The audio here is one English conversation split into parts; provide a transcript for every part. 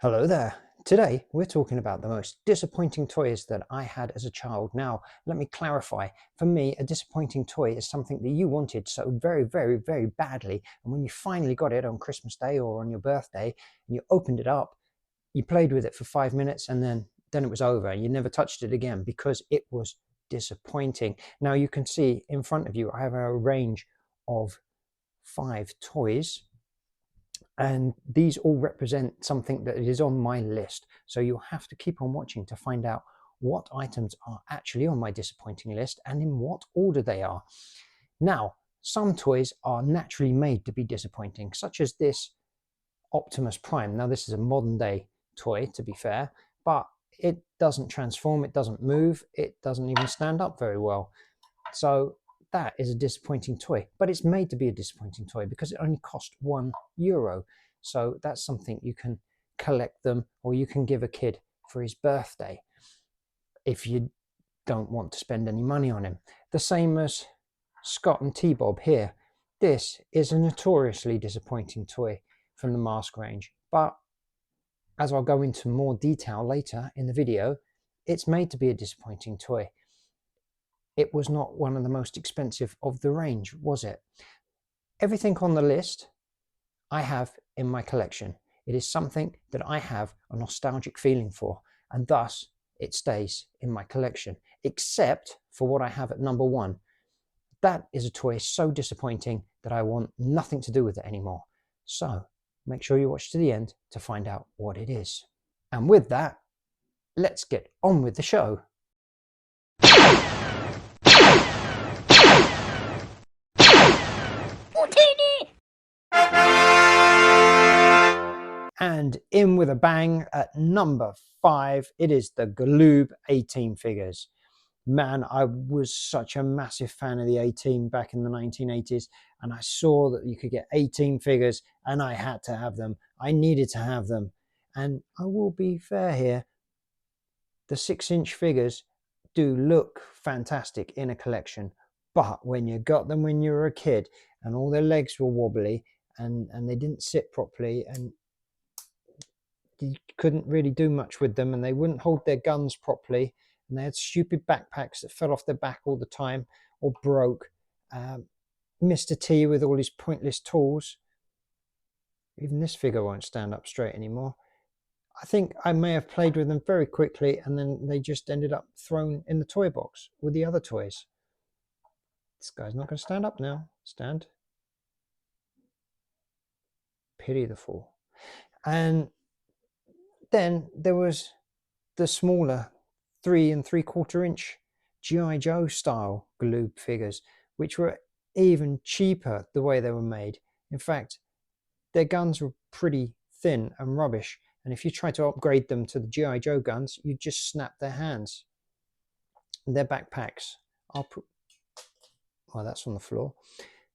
Hello there. Today we're talking about the most disappointing toys that I had as a child. Now, let me clarify. For me, a disappointing toy is something that you wanted so very, very, very badly. And when you finally got it on Christmas Day or on your birthday, and you opened it up, you played with it for 5 minutes and then it was over. You never touched it again because it was disappointing. Now you can see in front of you, I have a range of 5 toys. And these all represent something that is on my list. So you'll have to keep on watching to find out what items are actually on my disappointing list and in what order they are. Now, some toys are naturally made to be disappointing, such as this Optimus Prime. Now, this is a modern day toy, to be fair, but it doesn't transform, it doesn't move, it doesn't even stand up very well. So that is a disappointing toy, but it's made to be a disappointing toy because it only cost €1. So that's something you can collect them, or you can give a kid for his birthday if you don't want to spend any money on him. The same as Scott and T-Bob here. This is a notoriously disappointing toy from the m.a.s.k range, but as I'll go into more detail later in the video, it's made to be a disappointing toy. It was not one of the most expensive of the range, was it? Everything on the list I have in my collection. It is something that I have a nostalgic feeling for, and thus it stays in my collection, except for what I have at number 1. That is a toy so disappointing that I want nothing to do with it anymore. So make sure you watch to the end to find out what it is. And with that, let's get on with the show. And in with a bang at number 5, it is the Galo A-Team figures. Man, I was such a massive fan of the A-Team back in the 1980s, and I saw that you could get A-Team figures, and I had to have them. I needed to have them. And I will be fair here, the 6-inch figures do look fantastic in a collection, but when you got them when you were a kid, and all their legs were wobbly, and they didn't sit properly, and you couldn't really do much with them, and they wouldn't hold their guns properly, and they had stupid backpacks that fell off their back all the time or broke. Mr. T with all his pointless tools. Even this figure won't stand up straight anymore. I think I may have played with them very quickly, and then they just ended up thrown in the toy box with the other toys. This guy's not going to stand up now. Stand. Pity the fool. And then there was the smaller 3 3/4 inch G.I. Joe style Galo figures, which were even cheaper the way they were made. In fact, their guns were pretty thin and rubbish, and if you try to upgrade them to the G.I. Joe guns, you'd just snap their hands. Their backpacks, well, that's on the floor.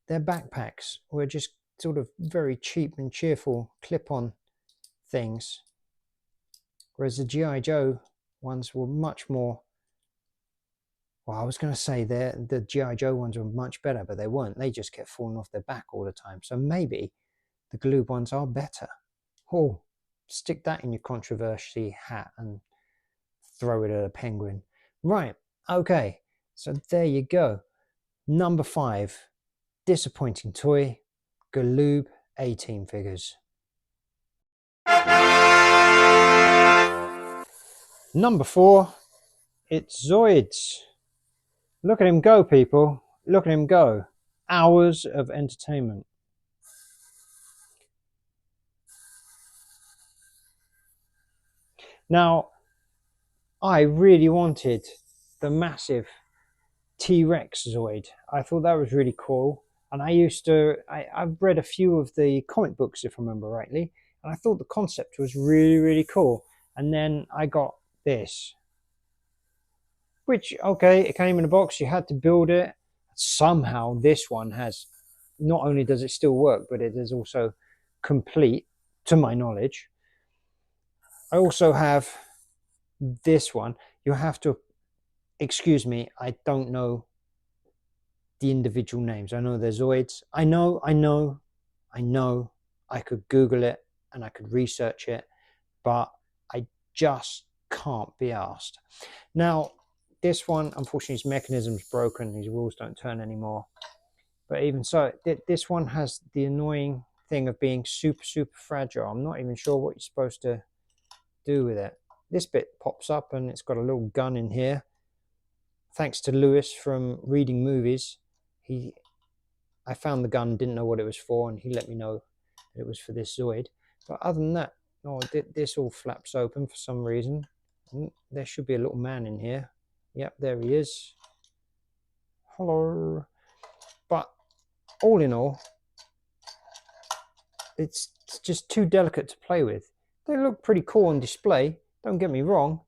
Their backpacks were just sort of very cheap and cheerful clip-on things, whereas the G.I. Joe ones were much more, well, I was going to say the G.I. Joe ones were much better, but they weren't. They just kept falling off their back all the time. So maybe the Galo ones are better. Oh, stick that in your controversy hat and throw it at a penguin. Right, okay, so there you go. Number 5, disappointing toy, Galo A-Team figures. Number 4, it's Zoids. Look at him go, people. Look at him go. Hours of entertainment. Now, I really wanted the massive T-Rex Zoid. I thought that was really cool. And I've read a few of the comic books, if I remember rightly, and I thought the concept was really, really cool. And then I got this, which, okay, it came in a box, you had to build it. Somehow this one has, not only does it still work, but it is also complete, to my knowledge. I also have this one. You have to, excuse me, I don't know the individual names. I know there's Zoids. I know, I could Google it and I could research it, but I just can't be asked. Now, this one, unfortunately, his mechanism's broken. These wheels don't turn anymore. But even so, this one has the annoying thing of being super, super fragile. I'm not even sure what you're supposed to do with it. This bit pops up and it's got a little gun in here. Thanks to Lewis from Reading Movies, I found the gun, didn't know what it was for, and he let me know that it was for this Zoid. But other than that, oh, this all flaps open for some reason. There should be a little man in here. Yep, there he is. Hello. But all in all, it's just too delicate to play with. They look pretty cool on display, don't get me wrong.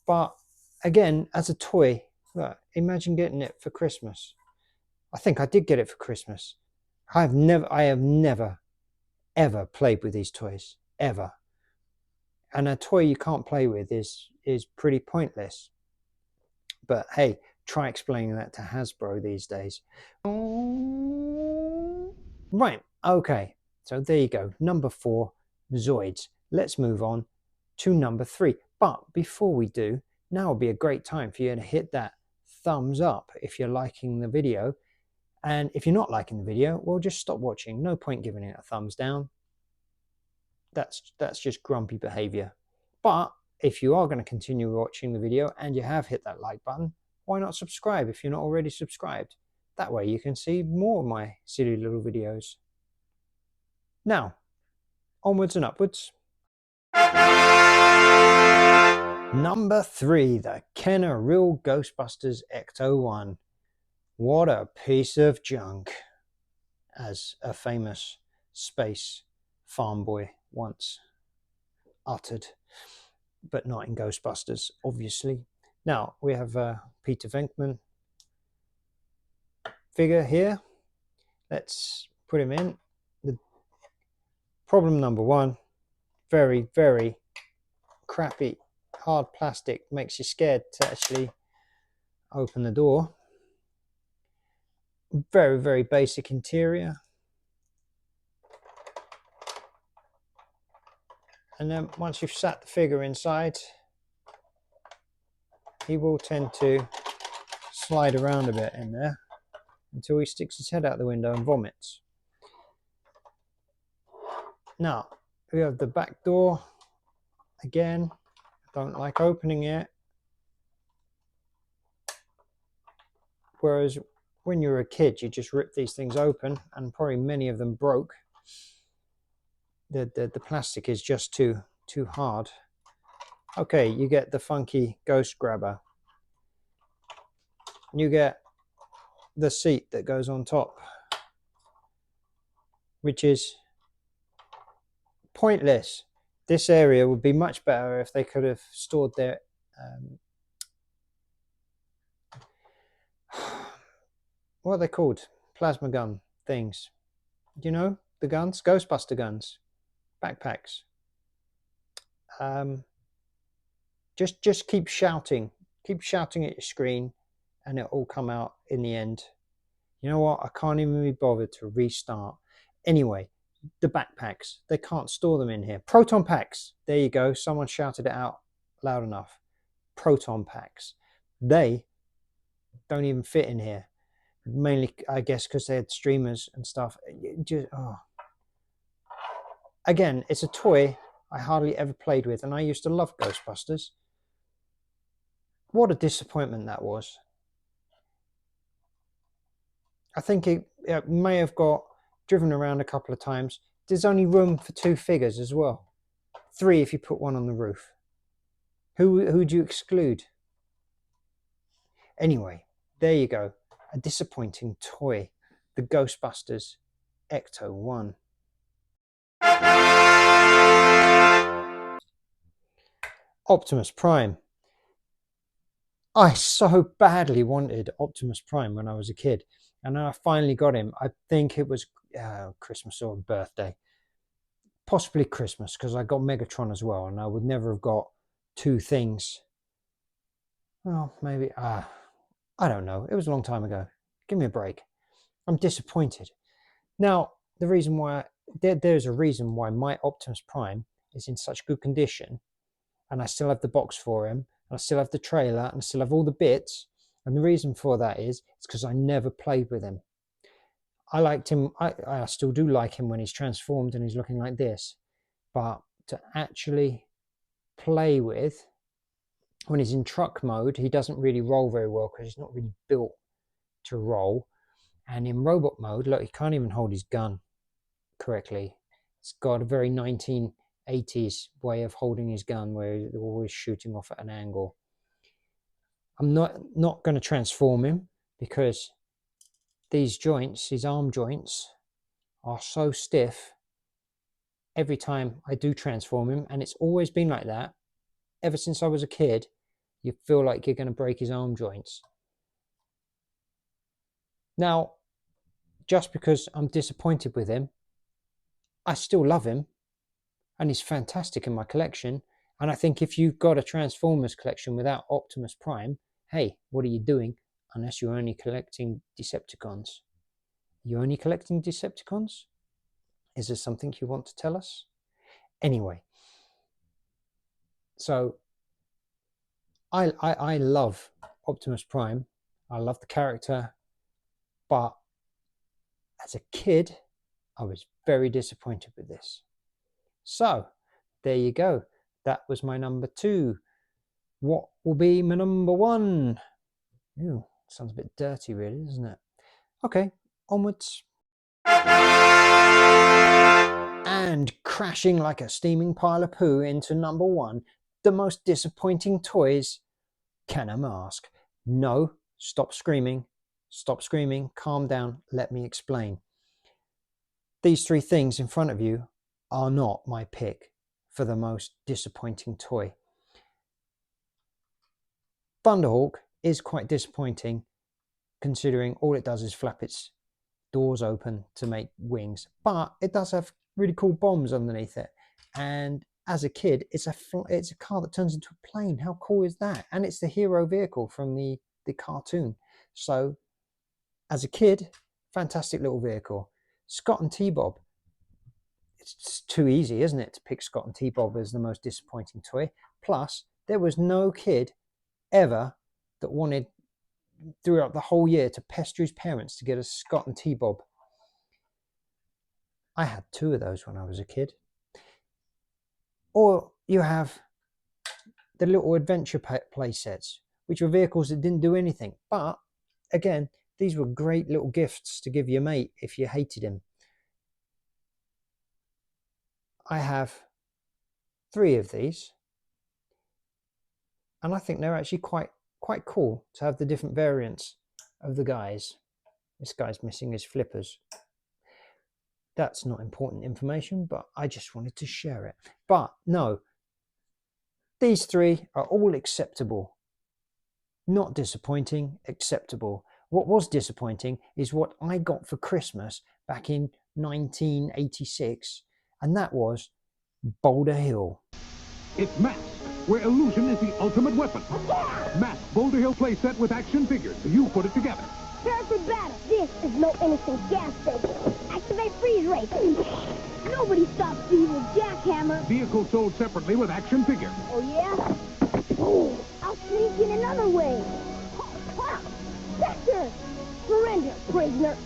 But again, as a toy, look, imagine getting it for Christmas. I think I did get it for Christmas. I have never, ever played with these toys, ever. And a toy you can't play with is pretty pointless. But hey, try explaining that to Hasbro these days. Right, okay. So there you go. Number 4, Zoids. Let's move on to number 3. But before we do, now would be a great time for you to hit that thumbs up if you're liking the video. And if you're not liking the video, well, just stop watching. No point giving it a thumbs down. That's just grumpy behavior. But if you are going to continue watching the video and you have hit that like button, why not subscribe if you're not already subscribed? That way you can see more of my silly little videos. Now, onwards and upwards. Number 3, the Kenner Real Ghostbusters Ecto-1. What a piece of junk, as a famous space farm boy once uttered, but not in Ghostbusters, obviously. Now, we have Peter Venkman figure here. Let's put him in. The problem number 1, very, very crappy hard plastic, makes you scared to actually open the door. Very, very basic interior. And then once you've sat the figure inside, he will tend to slide around a bit in there until he sticks his head out the window and vomits. Now, we have the back door. Again, don't like opening it. Whereas when you were a kid, you just rip these things open, and probably many of them broke. The plastic is just too hard. Okay, you get the funky ghost grabber. You get the seat that goes on top, which is pointless. This area would be much better if they could have stored their what are they called? Plasma gun things. You know, the guns, Ghostbuster guns, backpacks. Just keep shouting at your screen, and it'll all come out in the end. You know what? I can't even be bothered to restart. Anyway, the backpacks, they can't store them in here. Proton packs. There you go. Someone shouted it out loud enough. Proton packs. They don't even fit in here. Mainly, I guess, because they had streamers and stuff. Just, oh. Again, it's a toy I hardly ever played with, and I used to love Ghostbusters. What a disappointment that was. I think it may have got driven around a couple of times. There's only room for 2 figures as well. 3 if you put one on the roof. Who'd you exclude? Anyway, there you go. A disappointing toy. The Ghostbusters Ecto-1. Optimus Prime. I so badly wanted Optimus Prime when I was a kid, and I finally got him. I think it was Christmas or birthday. Possibly Christmas, because I got Megatron as well, and I would never have got 2 things. Well, maybe, I don't know. It was a long time ago. Give me a break. I'm disappointed. Now, the reason why, there's a reason why my Optimus Prime is in such good condition, and I still have the box for him, and I still have the trailer, and I still have all the bits. And the reason for that is it's because I never played with him. I liked him. I still do like him when he's transformed and he's looking like this. But to actually play with, when he's in truck mode, he doesn't really roll very well because he's not really built to roll. And in robot mode, look, he can't even hold his gun correctly. It's got a very 1980s way of holding his gun where he's always shooting off at an angle. I'm not going to transform him because these joints, these arm joints, are so stiff every time I do transform him, and it's always been like that ever since I was a kid. You feel like you're going to break his arm joints. Now, just because I'm disappointed with him, I still love him, and he's fantastic in my collection. And I think if you've got a Transformers collection without Optimus Prime, hey, what are you doing? Unless you're only collecting Decepticons. You're only collecting Decepticons? Is there something you want to tell us? Anyway, so I love Optimus Prime. I love the character, but as a kid, I was very disappointed with this. So there you go. That was my number 2. What will be my number 1? Ooh, sounds a bit dirty, really, doesn't it? Okay, onwards. And crashing like a steaming pile of poo into number 1, the most disappointing toys. Can a mask? No, stop screaming. Stop screaming. Calm down. Let me explain. These 3 things in front of you are not my pick for the most disappointing toy. Thunderhawk is quite disappointing considering all it does is flap its doors open to make wings, but it does have really cool bombs underneath it. And as a kid, it's a car that turns into a plane. How cool is that? And it's the hero vehicle from the cartoon. So as a kid, fantastic little vehicle. Scott and T-Bob. It's too easy, isn't it, to pick Scott and T-Bob as the most disappointing toy. Plus, there was no kid ever that wanted throughout the whole year to pester his parents to get a Scott and T-Bob. I had 2 of those when I was a kid. Or you have the little adventure play sets, which were vehicles that didn't do anything. But again, these were great little gifts to give your mate if you hated him. I have 3 of these, and I think they're actually quite cool to have the different variants of the guys. This guy's missing his flippers. That's not important information, but I just wanted to share it. But no, these 3 are all acceptable. Not disappointing, acceptable. What was disappointing is what I got for Christmas back in 1986, and that was Boulder Hill. It's m.a.s.k, where illusion is the ultimate weapon. m.a.s.k Boulder Hill playset with action figures. You put it together. Prepare for battle. This is no innocent gas station. Activate freeze rate. Nobody stops the evil jackhammer. Vehicle sold separately with action figure. Oh, yeah? Oh, I'll sneak in another way. Sector! Surrender, prisoner.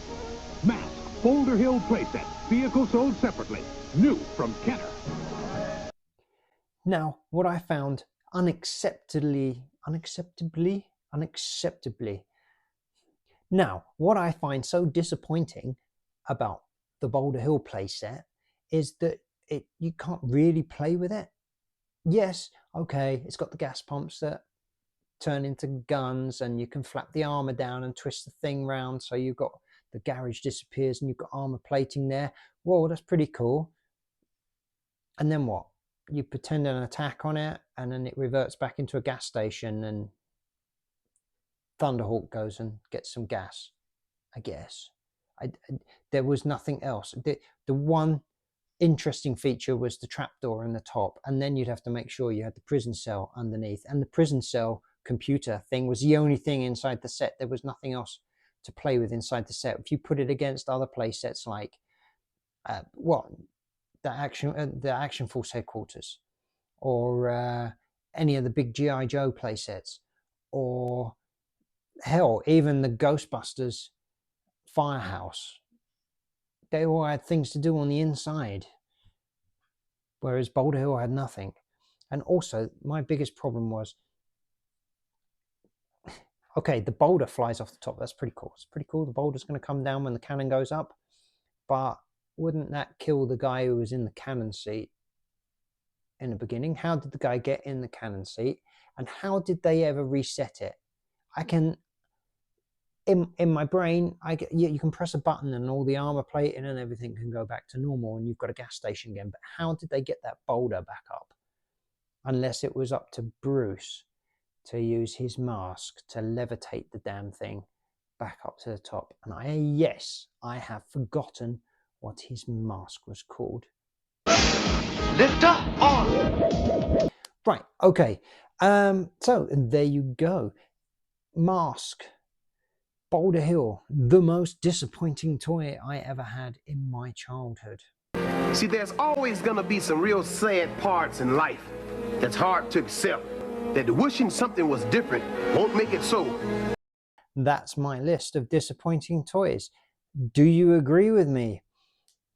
m.a.s.k Boulder Hill playset. Vehicle sold separately. New from Kenner. Now, what I found unacceptably. Now, what I find so disappointing about the Boulder Hill playset is that you can't really play with it. Yes, okay, it's got the gas pumps that turn into guns, and you can flap the armor down and twist the thing round so you've got the garage disappears and you've got armor plating there. Whoa, that's pretty cool. And then what? You pretend an attack on it, and then it reverts back into a gas station, and Thunderhawk goes and gets some gas, I guess. There was nothing else. The one interesting feature was the trapdoor in the top, and then you'd have to make sure you had the prison cell underneath, and the prison cell computer thing was the only thing inside the set. There was nothing else to play with inside the set. If you put it against other play sets like the Action Force headquarters, or any of the big GI Joe play sets, or hell, even the Ghostbusters firehouse. They all had things to do on the inside, whereas Boulder Hill had nothing. And also, my biggest problem was, okay, the boulder flies off the top. That's pretty cool. It's pretty cool. The boulder's going to come down when the cannon goes up. But wouldn't that kill the guy who was in the cannon seat in the beginning? How did the guy get in the cannon seat? And how did they ever reset it? I can, in my brain, you can press a button and all the armor plating and everything can go back to normal and you've got a gas station again. But how did they get that boulder back up? Unless it was up to Bruce to use his mask to levitate the damn thing back up to the top. And I have forgotten what his mask was called. Lift up on. Right, okay. So there you go. M.a.s.k. Boulder Hill, the most disappointing toy I ever had in my childhood. See, there's always gonna be some real sad parts in life that's hard to accept. That wishing something was different won't make it so. That's my list of disappointing toys. Do you agree with me?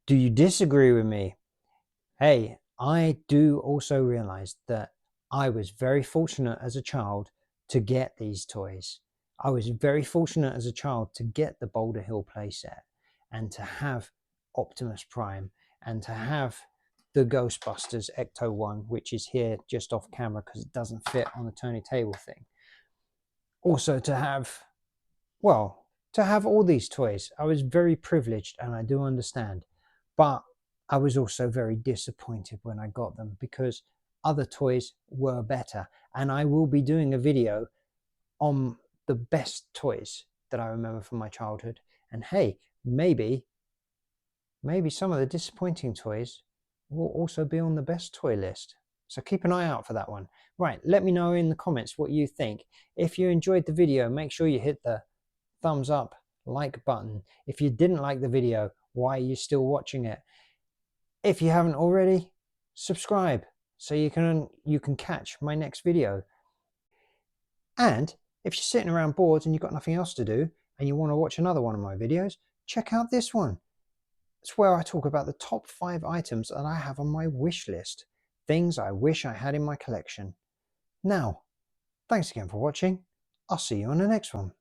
Do you disagree with me? Hey, I do also realize that I was very fortunate as a child to get these toys. I was very fortunate as a child to get the Boulder Hill playset and to have Optimus Prime and to have the Ghostbusters Ecto-1, which is here just off camera because it doesn't fit on the Tony table thing. Also to have, well, to have all these toys. I was very privileged and I do understand. But I was also very disappointed when I got them because other toys were better. And I will be doing a video on the best toys that I remember from my childhood. And hey, maybe some of the disappointing toys will also be on the best toy list. So keep an eye out for that one. Right, let me know in the comments what you think. If you enjoyed the video, make sure you hit the thumbs up, like button. If you didn't like the video, why are you still watching it? If you haven't already, subscribe so you can catch my next video. And if you're sitting around bored and you've got nothing else to do and you want to watch another one of my videos, check out this one. It's where I talk about the top 5 items that I have on my wish list. Things I wish I had in my collection. Now, thanks again for watching. I'll see you on the next one.